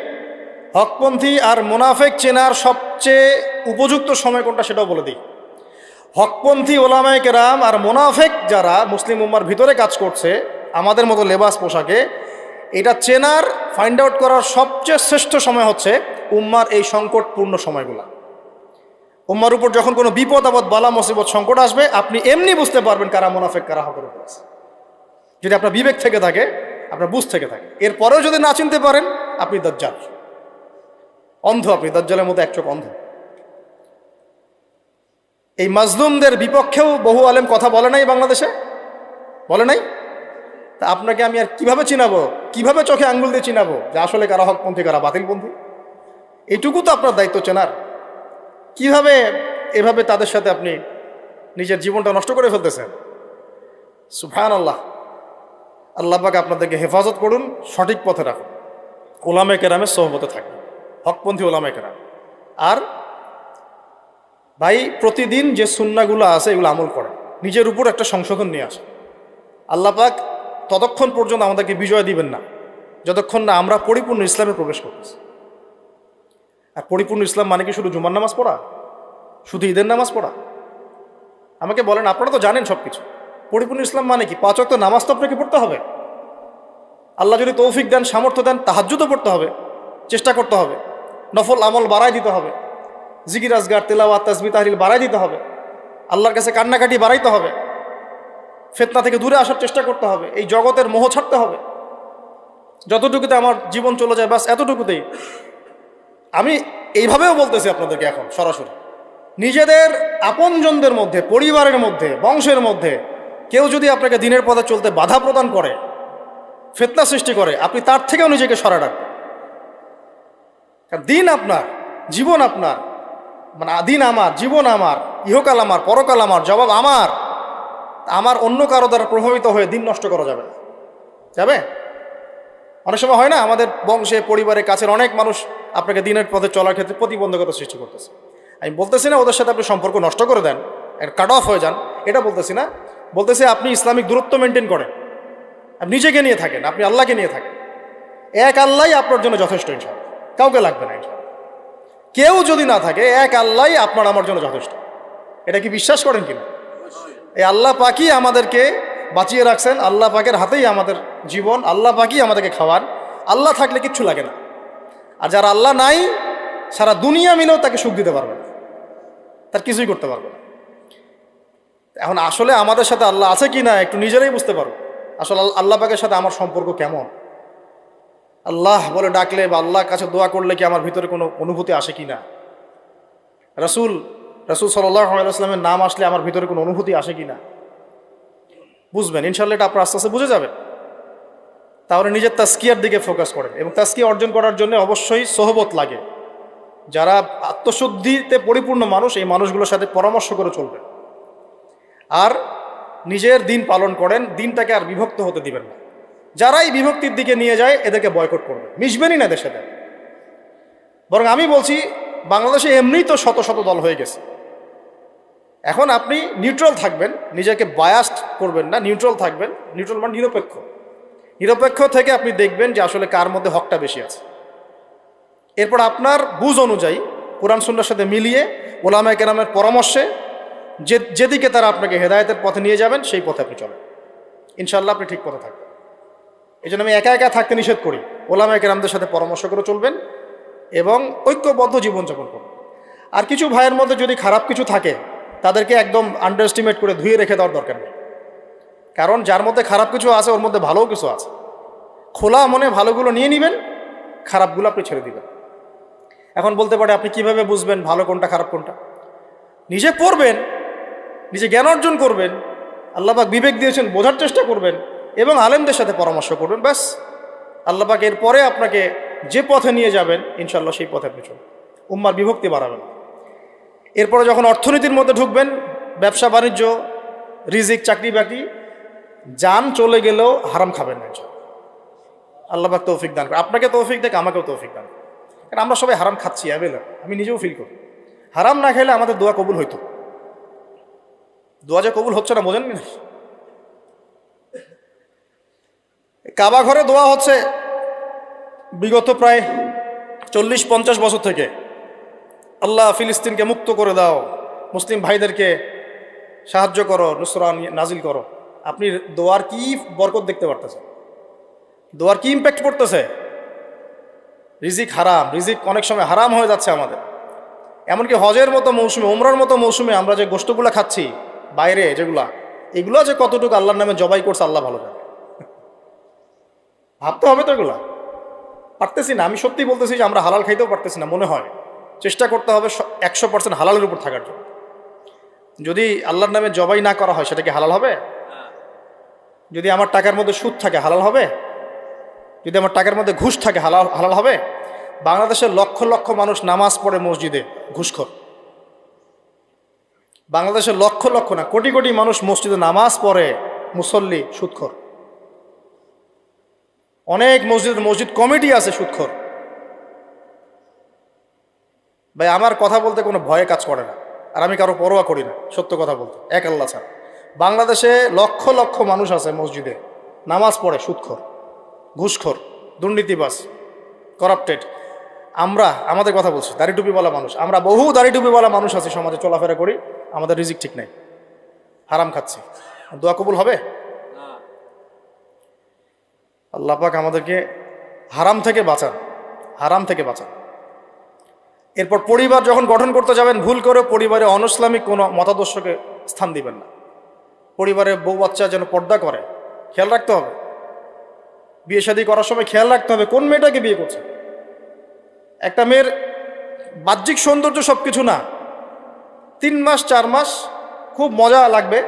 হকপন্থী আর মুনাফেক চেনার সবচেয়ে উপযুক্ত সময় কোনটা সেটাও বলে দিই। হকপন্থী ওলামায়ে কেরাম আর মুনাফেক যারা মুসলিম উম্মার ভিতরে কাজ করছে আমাদের মতো লেবাস পোশাকে, এটা চেনার, ফাইন্ড আউট করার সবচেয়ে শ্রেষ্ঠ সময় হচ্ছে উম্মার এই সংকটপূর্ণ সময়গুলো। উম্মার উপর যখন কোনো বিপদ আপদ, বালা মুসিবত, সংকট আসবে, আপনি এমনি বুঝতে পারবেন কারা মুনাফেক, কারা হকের উপর আছে, যদি আপনার বিবেক থেকে থাকে, আপনার বুঝ থেকে থাকে। এরপরেও যদি না চিনতে পারেন, আপনি দাজ্জাল, অন্ধ, আপনি দাজ্জালের মতো এক চোখ অন্ধ। এই মাজলুমদের বিপক্ষেও বহু আলেম কথা বলে নাই, বাংলাদেশে বলে নাই। তা আপনাকে আমি আর কিভাবে চিনাবো, কিভাবে চোখে আঙ্গুল দিয়ে চিনাবো যে আসলে কারা হকপন্থী, কারা বাতিলপন্থী? এইটুকু তো আপনার দায়িত্ব চেনার। কিভাবে এভাবে তাদের সাথে আপনি নিজের জীবনটা নষ্ট করে ফেলতেছেন? সুবহানাল্লাহ। আল্লাহ পাক আপনাদেরকে হেফাজত করুন, সঠিক পথে রাখুন, ওলামায়ে কেরামের সোহবতে থাকবেন, হকপন্থী ওলামায়ে কেরাম। আর ভাই, প্রতিদিন যে সুন্নাহগুলো আছে এগুলো আমল করেন, নিজের উপর একটা সংশোধন নিয়ে আসে। আল্লাহ পাক ততক্ষণ পর্যন্ত আমাদেরকে বিজয় দিবেন না যতক্ষণ না আমরা পরিপূর্ণ ইসলামে প্রবেশ করতেছি। আর পরিপূর্ণ ইসলাম মানে কি শুধু জুমার নামাজ পড়া, শুধু ঈদের নামাজ পড়া? আমাকে বলেন, আপনারা তো জানেন সব কিছু। পরিপূর্ণ ইসলাম মানে কি? 5 ওয়াক্ত নামাজ তো আপনাকে পড়তে হবে। আল্লাহ যদি তৌফিক দেন, সামর্থ্য দেন, তাহাজ্জুদও পড়তে হবে, চেষ্টা করতে হবে, নফল আমল বাড়াই দিতে হবে, জিকির আজগার তেলাওয়াত তাসবিহ তাহলিল বাড়াই দিতে হবে, আল্লাহর কাছে কান্নাকাটি বাড়াইতে হবে, ফিতনা থেকে দূরে আসার চেষ্টা করতে হবে, এই জগতের মোহ ছাড়তে হবে। যতটুকুতে আমার জীবন চলে যায় বাস এতটুকুতেই। আমি এইভাবেও বলতেছি আপনাদেরকে এখন সরাসরি, নিজেদের আপনজনদের মধ্যে, পরিবারের মধ্যে, বংশের মধ্যে কেউ যদি আপনাকে দিনের পথে চলতে বাধা প্রদান করে, ফিতনা সৃষ্টি করে, আপনি তার থেকেও নিজেকে সরা রাখবেন। কারণ দিন আপনার, জীবন আপনার, মানে দিন আমার, জীবন আমার, ইহকাল আমার, পরকাল আমার, জবাব আমার। আমার অন্য কারো দ্বারা প্রভাবিত হয়ে দিন নষ্ট করা যাবে না। যাবে? অনেক সময় হয় না, আমাদের বংশে, পরিবারে, কাছের অনেক মানুষ আপনাকে দিনের পথে চলার ক্ষেত্রে প্রতিবন্ধকতা সৃষ্টি করতেছে। আমি বলতেছি না ওদের সাথে আপনি সম্পর্ক নষ্ট করে দেন, কাট অফ হয়ে যান, এটা বলতেছি না। বলতেছি আপনি ইসলামিক দূরত্ব মেনটেন করেন, আপনি নিজেকে নিয়ে থাকেন, আপনি আল্লাহকে নিয়ে থাকেন। এক আল্লাহই আপনার জন্য যথেষ্ট, ইনশাআল্লাহ কাউকে লাগবে না। ইনশাআল্লাহ কেউ যদি না থাকে, এক আল্লাহই আপনার আমার জন্য যথেষ্ট। এটা কি বিশ্বাস করেন কিনা? এই আল্লাহ পাকই আমাদেরকে বাঁচিয়ে রাখছেন, আল্লাহ পাকের হাতেই আমাদের জীবন, আল্লাহ পাকই আমাদেরকে খাওয়ান। আল্লাহ থাকলে কিচ্ছু লাগে না। আর যারা আল্লাহ নাই, সারা দুনিয়া মিলেও তাকে সুখ দিতে পারবে না, তার কিছুই করতে পারবে না। এখন আসলে আমাদের সাথে আল্লাহ আছে কি না একটু নিজেরাই বুঝতে পারবো। আসলে আল্লাহ পাকের সাথে আমার সম্পর্ক কেমন? আল্লাহ বলে ডাকলে বা আল্লাহর কাছে দোয়া করলে কি আমার ভিতরে কোনো অনুভূতি আসে কি না? রাসূল সাল্লাল্লাহু আলাইহি ওয়াসাল্লামের নাম আসলে আমার ভিতরে কোনো অনুভূতি আসে কি না? বুঝবেন ইনশাআল্লাহ, এটা আপনার আস্তে আস্তে বুঝে যাবেন। তাহলে নিজের তাজকিয়ার দিকে ফোকাস করেন, এবং তাজকিয়া অর্জন করার জন্য অবশ্যই সোহবত লাগে। যারা আত্মশুদ্ধিতে পরিপূর্ণ মানুষ, এই মানুষগুলোর সাথে পরামর্শ করে চলবেন। আর নিজের দিন পালন করেন, দিনটাকে আর বিভক্ত হতে দিবেন না। যারাই বিভক্তির দিকে নিয়ে যায় এদেরকে বয়কট করবেন, মিশবেনই না এদের সাথে। বরং আমি বলছি, বাংলাদেশে এমনিই তো শত শত দল হয়ে গেছে। এখন আপনি নিউট্রাল থাকবেন, নিজেকে বায়াসড করবেন না, নিউট্রাল থাকবেন। নিউট্রাল মানে নিরপেক্ষ। নিরপেক্ষ থেকে আপনি দেখবেন যে আসলে কার মধ্যে হকটা বেশি আছে। এরপর আপনার বুঝ অনুযায়ী কোরআন সুন্নাহর সাথে মিলিয়ে ওলামায়ে কেরামের পরামর্শে যেদিকে তারা আপনাকে হেদায়েতের পথে নিয়ে যাবেন সেই পথে আপনি চলেন, ইনশাআল্লাহ আপনি ঠিক পথে থাকবেন। এই জন্য আমি একা একা থাকতে নিষেধ করি। ওলামায়ে কেরামদের সাথে পরামর্শ করে চলবেন এবং ঐক্যবদ্ধ জীবনযাপন করবেন। আর কিছু ভাইয়ের মধ্যে যদি খারাপ কিছু থাকে, তাদেরকে একদম আন্ডার এস্টিমেট করে ধুয়ে রেখে দেওয়ার দরকার নেই। কারণ যার মধ্যে খারাপ কিছু আছে ওর মধ্যে ভালোও কিছু আছে। খোলা মনে ভালোগুলো নিয়ে নেবেন, খারাপগুলো আপনি ছেড়ে দিবেন। এখন বলতে পারে, আপনি কিভাবে বুঝবেন ভালো কোনটা খারাপ কোনটা? নিজে পড়বেন, নিজে জ্ঞান অর্জন করবেন, আল্লাহ পাক বিবেক দিয়েছেন, বোঝার চেষ্টা করবেন এবং আলেমদের সাথে পরামর্শ করবেন। ব্যাস, আল্লাহ পাক এরপরে আপনাকে যে পথে নিয়ে যাবেন ইনশাআল্লাহ সেই পথে আপনি চলুন, উম্মার বিভক্তি বাড়াবেন। এরপরে যখন অর্থনীতির মধ্যে ঢুকবেন, ব্যবসা বাণিজ্য, রিজিক, চাকরি বাকরি, জান চলে গেলেও হারাম খাবেন না। আল্লাহ পাক তৌফিক দান করে, আপনাকে তৌফিক দেখ, আমাকেও তৌফিক দান। কারণ আমরা সবাই হারাম খাচ্ছি, আমি নিজেও ফিল করি। হারাম না খেলে আমাদের দোয়া কবুল হইতো। দোয়া যে কবুল হচ্ছে না বোঝেন না। কাবা ঘরে দোয়া হচ্ছে বিগত প্রায় 40-50 বছর থেকে, আল্লাহ ফিলিস্তিনকে মুক্ত করে দাও, মুসলিম ভাইদেরকে সাহায্য করো, নুসরা নাজিল করো। আপনি দোয়ার কি বরকত দেখতে পারতেছেন? দোয়ার কি ইম্প্যাক্ট পড়তেছে? রিজিক হারাম, রিজিক অনেক সময় হারাম হয়ে যাচ্ছে আমাদের। এমনকি হজের মতো মৌসুমে, উমরার মতো মৌসুমে আমরা যে গোশতগুলো খাচ্ছি বাইরে, এগুলো যে কতটুকু আল্লাহর নামে জবাই করছে আল্লাহ ভালো জানে। ভাবতে হবে তো, এগুলা পারতেছি না। আমি সত্যি বলতেছি যে আমরা হালাল খাইতেও পারতেছি না মনে হয়। চেষ্টা করতে হবে 100% হালালের উপর থাকার জন্য। যদি আল্লাহর নামে জবাই না করা হয় সেটা কি হালাল হবে? যদি আমার টাকার মধ্যে সুদ থাকে হালাল হবে? যদি আমার টাকার মধ্যে ঘুষ থাকে হালাল হবে? বাংলাদেশের লক্ষ লক্ষ মানুষ নামাজ পড়ে মসজিদে ঘুষখোর, বাংলাদেশের লক্ষ লক্ষ না কোটি কোটি মানুষ মসজিদে নামাজ পড়ে, মুসল্লি সুদখোর। অনেক মসজিদ কমিটি আছে সুদখোর। ভাই আমার কথা বলতে কোনো ভয়ে কাজ করে না, আর আমি কারো পরোয়া করি না, সত্য কথা বলতে এক আল্লাহ ছাড়া। বাংলাদেশে লক্ষ লক্ষ মানুষ আছে মসজিদে নামাজ পড়ে, সুদখোর, ঘুষখোর, দুর্নীতিবাজ, করাপ্টেড। আমাদের কথা বলছি, দাড়ি টুপিওয়ালা মানুষ, আমরা বহু দাড়ি টুপিওয়ালা মানুষ আছি সমাজে, চলাফেরা করি, আমাদের রিজিক ঠিক নেই, হারাম খাচ্ছি। দোয়া কবুল হবে? আল্লাহ পাক আমাদেরকে হারাম থেকে বাঁচান, হারাম থেকে বাঁচান। এরপর পরিবার যখন গঠন করতে যাবেন, ভুল করে পরিবারে অনইসলামিক কোনো মতাদর্শকে স্থান দিবেন না। পরিবারে বউ বাচ্চা যেন পর্দা করে, খেয়াল রাখতে হবে। বিয়ে শাদী করার সময় খেয়াল রাখতে হবে কোন মেয়েটাকে বিয়ে করছে। একটা মেয়ের বাহ্যিক সৌন্দর্য সব কিছু না, 3 মাস 4 মাস খুব মজা লাগবে,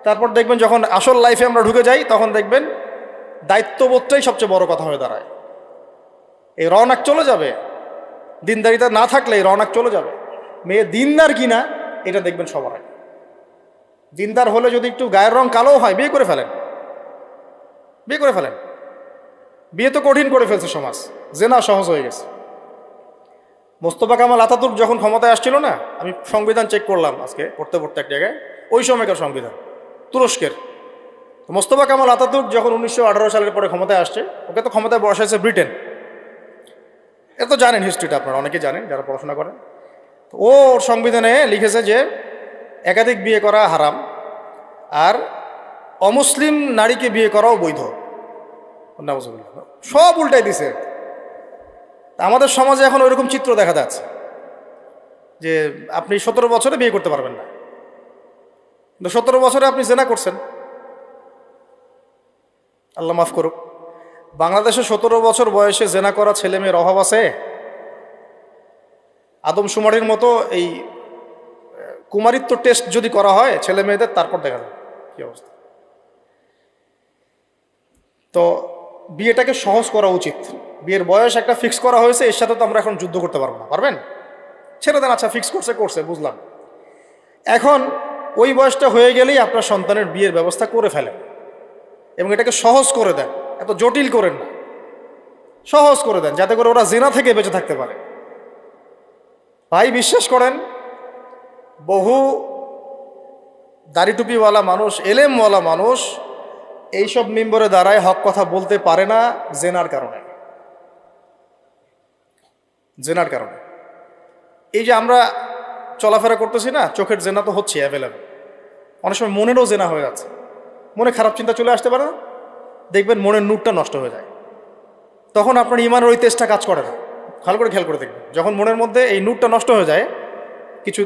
তারপর দেখবেন যখন আসল লাইফে আমরা ঢুকে যাই তখন দেখবেন দায়িত্ববোধটাই সবচেয়ে বড় কথা হয়ে দাঁড়ায়। এই রওনাক চলে যাবে, দিনদারিতা না থাকলে এই রওনাক চলে যাবে। মেয়ে দিনদার কিনা এটা দেখবেন সবার আগে। দিনদার হলে যদি একটু গায়ের রং কালো হয়, বিয়ে করে ফেলেন, বিয়ে করে ফেলেন। বিয়ে তো কঠিন করে ফেলছে সমাজ, জেনা সহজ হয়ে গেছে। মোস্তফা কামাল আতাতুর্ক যখন ক্ষমতায় আসছিল না, আমি সংবিধান চেক করলাম আজকে পড়তে পড়তে এক জায়গায়, ওই সময়কার সংবিধান তুরস্কের। মোস্তফা কামাল আতাতুর্ক যখন 1918 সালের পরে ক্ষমতায় আসছে, ওকে তো ক্ষমতায় বসাইছে ব্রিটেন। এ তো জানেন হিস্ট্রিটা, আপনারা অনেকে জানেন যারা পড়াশোনা করেন। ওর সংবিধানে লিখেছে যে একাধিক বিয়ে করা হারাম, আর অমুসলিম নারীকে বিয়ে করাও বৈধ। সব উল্টাই দিছে। আমাদের সমাজে এখন ওইরকম চিত্র দেখা যাচ্ছে যে আপনি 17 বছরে বিয়ে করতে পারবেন না, কিন্তু 17 বছরে আপনি জেনা করছেন। আল্লাহ মাফ করুক। বাংলাদেশে 17 বছর বয়সে জেনা করা ছেলে মেয়ের অভাব আছে? আদমশুমারির মতো এই কুমারিত্ব টেস্ট যদি করা হয় ছেলে মেয়েদের, তারপর দেখা যাবে কি অবস্থা। তো বিয়েটাকে সহজ করা উচিত। বিয়ের বয়স একটা ফিক্স করা হয়েছে, এর সাথে তো আমরা এখন যুদ্ধ করতে পারবো না। পারবেন? ছেড়ে দেন, আচ্ছা ফিক্স করছে বুঝলাম। এখন ওই বয়সটা হয়ে গেলেই আপনার সন্তানের বিয়ের ব্যবস্থা করে ফেলেন এবং এটাকে সহজ করে দেন, এত জটিল করেন না, সহজ করে দেন যাতে করে ওরা জিনা থেকে বেঁচে থাকতে পারে। ভাই বিশ্বাস করেন, বহু দাড়ি টুপিওয়ালা মানুষ, এলেমওয়ালা মানুষ এইসব মিম্বরে দাঁড়ায় হক কথা বলতে পারে না জেনার কারণে। জেনার কারণে এই যে আমরা চলাফেরা করতেছি না, চোখের জেনা তো হচ্ছে অ্যাভেলেবেল। অনেক সময় মনেরও জেনা হয়ে যাচ্ছে, মনে খারাপ চিন্তা চলে আসতে পারে না, দেখবেন মনের নূরটা নষ্ট হয়ে যায়। তখন আপনার ইমানের ওই তেজটা কাজ করে না। ভালো করে খেয়াল করে দেখবেন, যখন মনের মধ্যে এই নূরটা নষ্ট হয়ে যায়, কিছু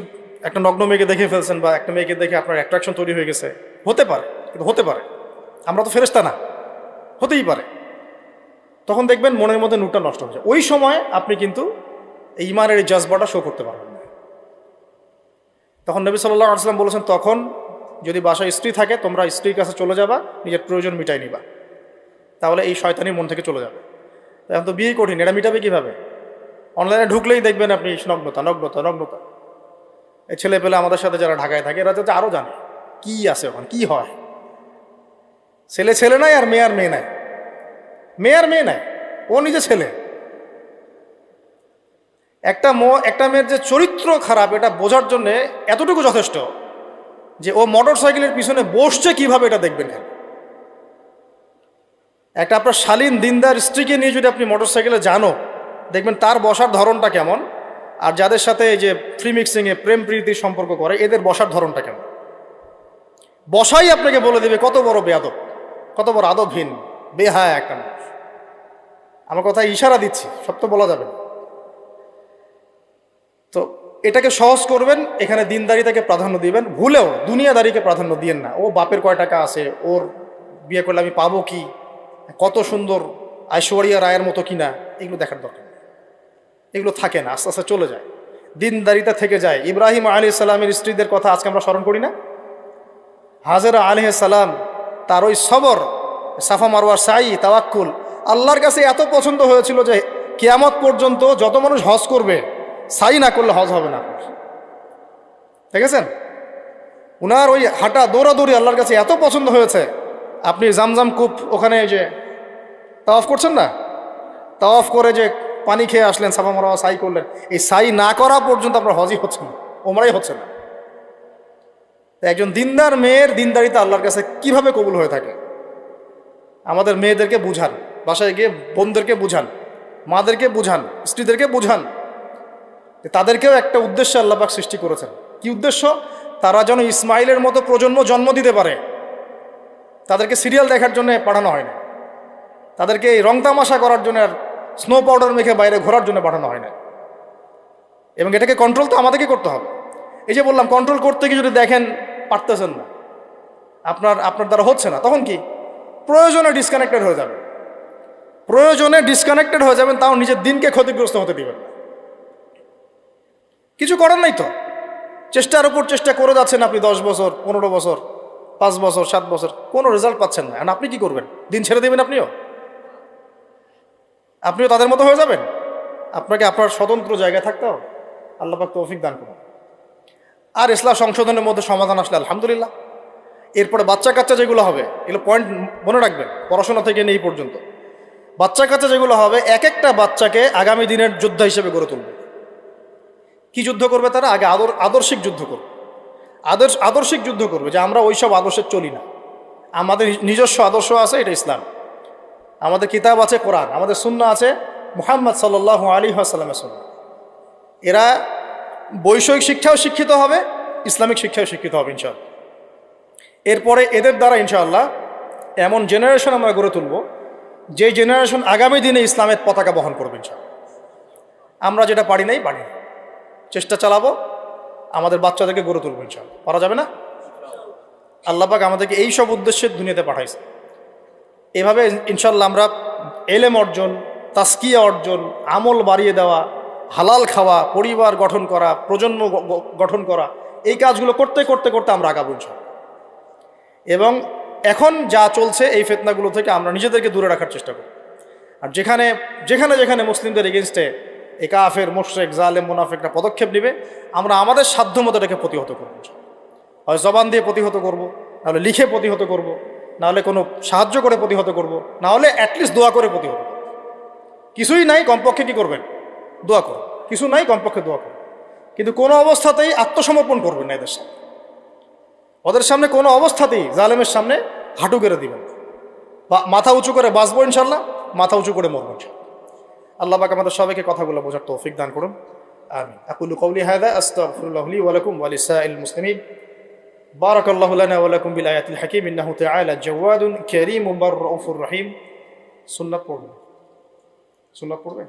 একটা নগ্ন মেয়েকে দেখে ফেলছেন বা একটা মেয়েকে দেখে আপনার অ্যাট্রাকশন তৈরি হয়ে গেছে, হতে পারে, কিন্তু হতে পারে, আমরা তো ফেরেশতা না, হতেই পারে। তখন দেখবেন মনের মধ্যে নূরটা নষ্ট হয়ে যায়। ওই সময় আপনি কিন্তু এই ইমানের এই জজবাটা শো করতে পারবেন না। তখন নবী সাল্লাল্লাহু আলাইহি ওয়াসাল্লাম বলেছেন, তখন যদি বাসায় স্ত্রী থাকে তোমরা স্ত্রীর কাছে চলে যাবা, নিজের প্রয়োজন মিটাই নিবা, তাহলে এই শয়তানি মন থেকে চলে যাবে। এখন তো বিয়ে কঠিন, এটা মিটাবে কীভাবে? অনলাইনে ঢুকলেই দেখবেন আপনি নগ্নতা নগ্নতা নগ্নতা। এই ছেলে পেলে আমাদের সাথে যারা ঢাকায় থাকে এরা যাতে আরও জানে কি আছে ওখানে, কি হয়। ছেলে ছেলে নাই আর মেয়ে মেয়ে নাই, মেয়ে আর মেয়ে নাই, ও নিজে ছেলে। একটা মেয়ের যে চরিত্র খারাপ এটা বোঝার জন্যে এতটুকু যথেষ্ট যে ও মোটর সাইকেলের পিছনে বসছে কিভাবে, এটা দেখবেন। একটা আপনার শালীন দিনদার স্ত্রীকে নিয়ে যদি আপনি মোটর সাইকেলে জানো, দেখবেন তার বসার ধরনটা কেমন, আর যাদের সাথে এই যে ফ্রি মিক্সিংয়ে প্রেম প্রীতির সম্পর্ক করে এদের বসার ধরনটা কেমন। বসাই আপনাকে বলে দেবে কত বড় বেয়াদব, কত বড় আদবহীন বেহায়া একটা মানুষ। আমার কথা ইশারা দিচ্ছি, সব তো বলা যাবে না। তো এটাকে সহজ করবেন, এখানে দিনদারিতাকে প্রাধান্য দিবেন, ভুলেও দুনিয়াদারিকে প্রাধান্য দিয়েন না। ও বাপের কয় টাকা আছে, ওর বিয়ে করলে আমি পাবো কি, কত সুন্দর ঐশ্বরিয়া রায়ের মতো কিনা, এগুলো দেখার দরকার নেই। এগুলো থাকে না, আস্তে আস্তে চলে যায়, দিনদারিতা থেকে যায়। ইব্রাহিম আলাইহিস সালামের স্ত্রীদের কথা আজকে আমরা স্মরণ করি না? হাজেরা আলাইহিস সালাম, তার ওই সবর, সাফা মারওয়ার সাই, তাওয়াক্কুল আল্লাহর কাছে এত পছন্দ হয়েছিল যে কিয়ামত পর্যন্ত যত মানুষ হজ করবে, সাই না করলে হজ হবে না। দেখেছেন? উনার ওই হাঁটা দৌড়াদৌড়ি আল্লাহর কাছে এত পছন্দ হয়েছে, আপনি জামজাম কূপ ওখানে যে তাওয়াফ করছেন না, তাওয়াফ করে যে পানি খেয়ে আসলেন, সাফা মারওয়া সাই করলেন, এই সাই না করা পর্যন্ত আপনার হজই হচ্ছে না, ওমরাই হচ্ছে না। একজন দিনদার মেয়ের দিনদারিতা আল্লাহর কাছে কিভাবে কবুল হয়ে থাকে? আমাদের মেয়েদেরকে বুঝান, বাসায় গিয়ে বোনদেরকে বুঝান, মাদেরকে বুঝান, স্ত্রীদেরকে বুঝান, তাদেরকেও একটা উদ্দেশ্যে আল্লাহ পাক সৃষ্টি করেছেন। কি উদ্দেশ্য? তারা যেন ইসমাইলের মতো প্রজন্ম জন্ম দিতে পারে। তাদেরকে সিরিয়াল দেখার জন্য পাঠানো হয় না, তাদেরকে এই রং তামাশা করার জন্য আর স্নো পাউডার মেখে বাইরে ঘোরার জন্য পাঠানো হয় না। এবং এটাকে কন্ট্রোল তো আমাদেরকে করতে হবে। এই যে বললাম, কন্ট্রোল করতে গিয়ে যদি দেখেন পারতেছেন না, আপনার দ্বারা হচ্ছে না, তখন কি প্রয়োজনে ডিসকানেক্টেড হয়ে যাবে। প্রয়োজনে ডিসকানেক্টেড হয়ে যাবেন, তাও নিজের দিনকে ক্ষতিগ্রস্ত হতে দিবেন না। কিছু করার নাই তো, চেষ্টার উপর চেষ্টা করে যাচ্ছেন আপনি 10 বছর, 15 বছর, 5 বছর, 7 বছর, কোনো রেজাল্ট পাচ্ছেন না। আপনি কি করবেন? দিন ছেড়ে দেবেন? আপনিও তাদের মতো হয়ে যাবেন? আপনাকে আপনার স্বতন্ত্র জায়গায় থাকতে হবে। আল্লাহ পাক তৌফিক দান করুন। আর ইসলাম সংশোধনের মধ্যে সমাধান আসলে আলহামদুলিল্লাহ। এরপরে বাচ্চা কাচ্চা যেগুলো হবে, এগুলো পয়েন্ট মনে রাখবেন, পড়াশোনা থেকে নিয়ে এই পর্যন্ত বাচ্চা কাচ্চা যেগুলো হবে, এক একটা বাচ্চাকে আগামী দিনের যোদ্ধা হিসেবে গড়ে তুলবে। কি যুদ্ধ করবে তারা? আগে আদর্শিক যুদ্ধ করবে, আদর্শিক যুদ্ধ করবে, যে আমরা ওইসব আদর্শে চলি না, আমাদের নিজস্ব আদর্শ আছে, এটা ইসলাম। আমাদের কিতাব আছে কোরআন, আমাদের সুন্নাহ আছে মুহাম্মদ সাল্লাল্লাহু আলাইহি ওয়াসাল্লামের সুন্নাহ। এরা বৈষয়িক শিক্ষাও শিক্ষিত হবে, ইসলামিক শিক্ষাও শিক্ষিত হবে ইনশাআল্লাহ। এরপরে এদের দ্বারা ইনশাআল্লাহ এমন জেনারেশন আমরা গড়ে তুলব, যে জেনারেশন আগামী দিনে ইসলামের পতাকা বহন করবে ইনশাআল্লাহ। আমরা যেটা পারি নাই, চেষ্টা চালাবো, আমাদের বাচ্চাদেরকে গড়ে তুলবো ইনশাআল্লাহ। পারা যাবে না? আল্লাহ পাক আমাদেরকে এই সব উদ্দেশ্যে দুনিয়াতে পাঠাইছে। এভাবে ইনশাআল্লাহ আমরা এলেম অর্জন, তাসকিয়া অর্জন, আমল বাড়িয়ে দেওয়া, হালাল খাওয়া, পরিবার গঠন করা, প্রজন্ম গঠন করা, এই কাজগুলো করতে করতে করতে আমরা আগাবো ইনশাআল্লাহ। এবং এখন যা চলছে এই ফিতনাগুলো থেকে আমরা নিজেদেরকে দূরে রাখার চেষ্টা করি। আর যেখানে যেখানে যেখানে মুসলিমদের এগেনস্টে এই কাফের, মুশরিক, জালেম, মুনাফিকরা পদক্ষেপ নেবে, আমরা আমাদের সাধ্য মতো এটাকে প্রতিহত করবো। হয় জবান দিয়ে প্রতিহত করব, নাহলে লিখে প্রতিহত করব, নাহলে কোনো সাহায্য করে প্রতিহত করব, নাহলে অ্যাটলিস্ট দোয়া করে প্রতিহত করব। কিছুই নাই, কমপক্ষে কি করবেন? দোয়া করুন। কিছু নাই, কমপক্ষে দোয়া করুন। কিন্তু কোনো অবস্থাতেই আত্মসমর্পণ করবেন না এদের সামনে। ওদের সামনে কোনো অবস্থাতেই জালেমের সামনে হাঁটু গেড়ে দিবেন, বা মাথা উঁচু করে বাঁচবো ইনশাল্লাহ, মাথা উঁচু করে মরবো ইনশাল্লাহ। আল্লাহ পাক আমাদের সবাইকে কথাগুলো বোঝার তৌফিক দান করুন। আমিন। আকুলু কওলি হাযা আস্তাগফিরুল্লাহ লি ওয়া লাকুম ওয়া লিসাইল মুসলিমিন। বারাকাল্লাহু লানা ওয়া লাকুম বিল আয়াতিল হাকীম ইন্নাহু তাআলা জাওয়াদুন কারীমুন রাউফুর রহিম। সুন্নাত পড়বেন, সুন্নাত পড়বেন।